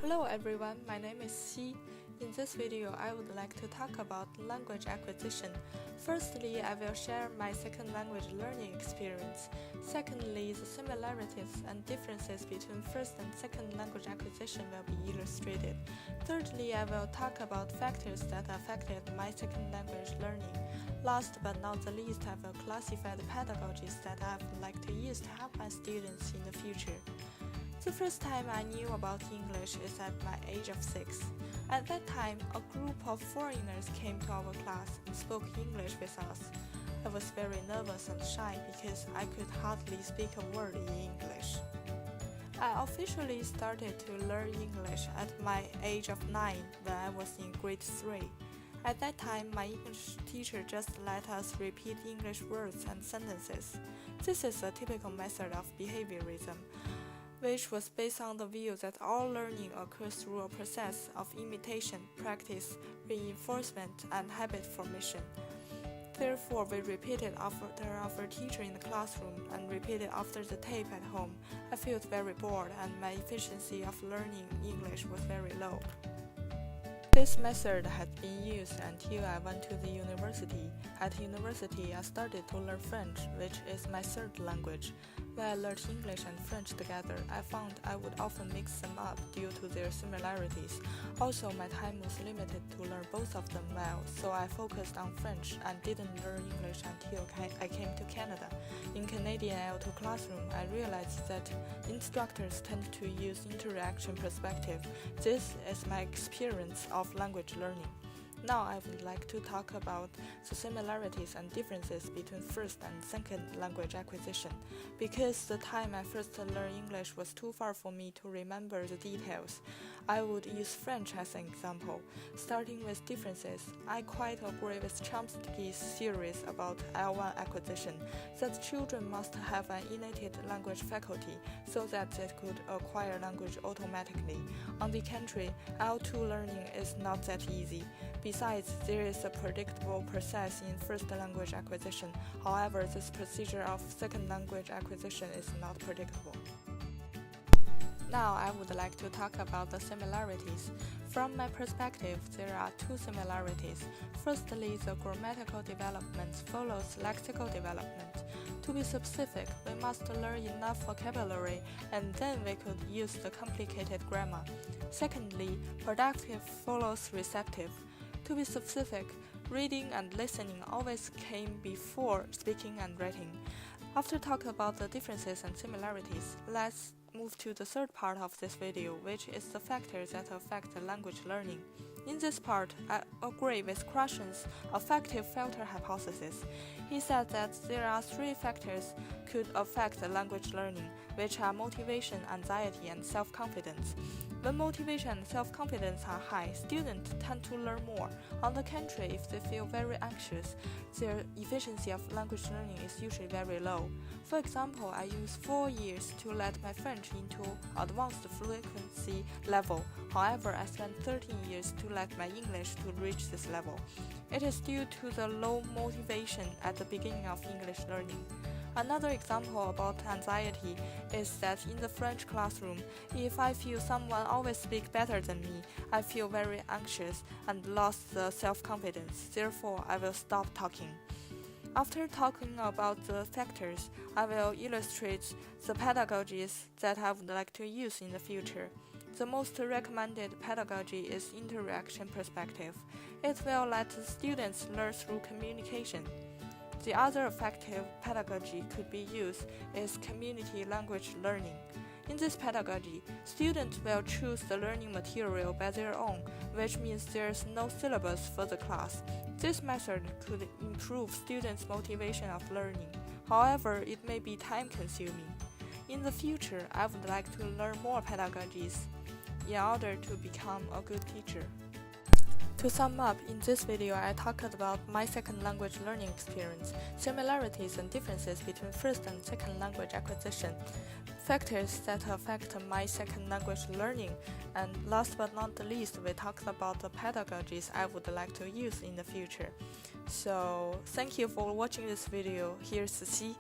Hello everyone, my name is Xi. In this video, I would like to talk about language acquisition. Firstly, I will share my second language learning experience. Secondly, the similarities and differences between first and second language acquisition will be illustrated. Thirdly, I will talk about factors that affected my second language learning. Last but not the least, I will classify the pedagogies that I would like to use to help my students in the future. The first time I knew about English is at my age of 6. At that time, a group of foreigners came to our class and spoke English with us. I was very nervous and shy because I could hardly speak a word in English. I officially started to learn English at my age of 9 when I was in grade 3. At that time, my English teacher just let us repeat English words and sentences. This is a typical method of behaviorism, which was based on the view that all learning occurs through a process of imitation, practice, reinforcement, and habit formation. Therefore, we repeated after our teacher in the classroom and repeated after the tape at home. I felt very bored and my efficiency of learning English was very low. This method had been used until I went to the university. At university, I started to learn French, which is my third language. When I learned English and French together, I found I would often mix them up due to their similarities. Also, my time was limited to learn both of them well, so I focused on French and didn't learn English until I came to Canada. In Canadian L2 classroom, I realized that instructors tend to use interaction perspective. This is my experience of language learning. Now I would like to talk about the similarities and differences between first and second language acquisition. Because the time I first learned English was too far for me to remember the details, I would use French as an example. Starting with differences, I quite agree with Chomsky's theories about L1 acquisition, that children must have an innate language faculty so that they could acquire language automatically. On the contrary, L2 learning is not that easy. Besides, there is a predictable process in first language acquisition. However, this procedure of second language acquisition is not predictable. Now I would like to talk about the similarities. From my perspective, there are two similarities. Firstly, the grammatical development follows lexical development. To be specific, we must learn enough vocabulary and then we could use the complicated grammar. Secondly, productive follows receptive. To be specific, reading and listening always came before speaking and writing. After talking about the differences and similarities, let's move to the third part of this video, which is the factors that affect language learning. In this part, I agree with Krashen's affective filter hypothesis. He said that there are three factors could affect language learning, which are motivation, anxiety, and self-confidence. When motivation and self-confidence are high, students tend to learn more. On the contrary, if they feel very anxious, their efficiency of language learning is usually very low. For example, I used 4 years to let my French into advanced fluency level. However, I spent 13 years to let my English to reach this level. It is due to the low motivation at the beginning of English learning. Another example about anxiety is that in the French classroom, if I feel someone always speaks better than me, I feel very anxious and lost the self-confidence. Therefore, I will stop talking. After talking about the factors, I will illustrate the pedagogies that I would like to use in the future. The most recommended pedagogy is interaction perspective. It will let students learn through communication. The other effective pedagogy could be used is community language learning. In this pedagogy, students will choose the learning material by their own, which means there is no syllabus for the class. This method could improve students' motivation of learning. However, it may be time-consuming. In the future, I would like to learn more pedagogies in order to become a good teacher. To sum up, in this video I talked about my second language learning experience, similarities and differences between first and second language acquisition, factors that affect my second language learning, and last but not the least, we talked about the pedagogies I would like to use in the future. So, thank you for watching this video. Here's Xi.